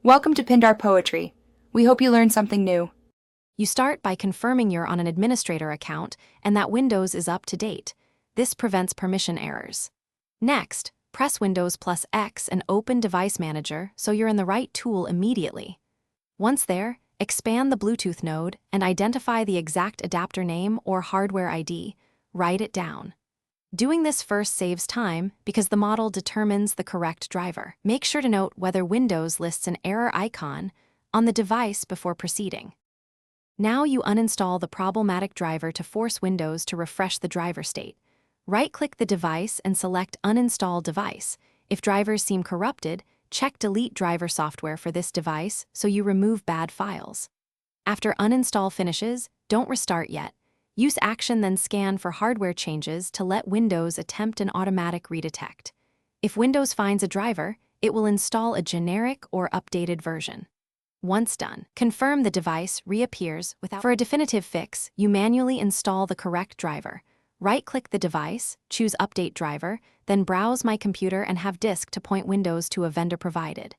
Welcome to Pindar Poetry. We hope you learned something new. You start by confirming you're on an administrator account and that Windows is up to date. This prevents permission errors. Next, press Windows plus X and open Device Manager so you're in the right tool immediately. Once there, expand the Bluetooth node and identify the exact adapter name or hardware ID. Write it down. Doing this first saves time because the model determines the correct driver. Make sure to note whether Windows lists an error icon on the device before proceeding. Now you uninstall the problematic driver to force Windows to refresh the driver state. Right-click the device and select Uninstall Device. If drivers seem corrupted, check Delete Driver Software for this device so you remove bad files. After uninstall finishes, don't restart yet. Use Action then Scan for hardware changes to let Windows attempt an automatic redetect. If Windows finds a driver, it will install a generic or updated version. Once done, confirm the device reappears without. For a definitive fix, you manually install the correct driver. Right-click the device, choose Update Driver, then browse My Computer and have disk to point Windows to a vendor provided.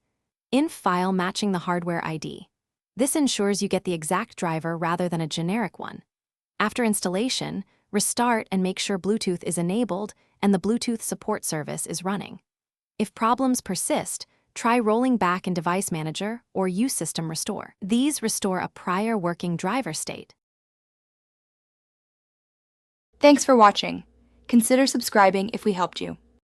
Inf file matching the hardware ID. This ensures you get the exact driver rather than a generic one. After installation, restart and make sure Bluetooth is enabled and the Bluetooth support service is running. If problems persist, try rolling back in Device Manager or use System Restore. These restore a prior working driver state. Thanks for watching. Consider subscribing if we helped you.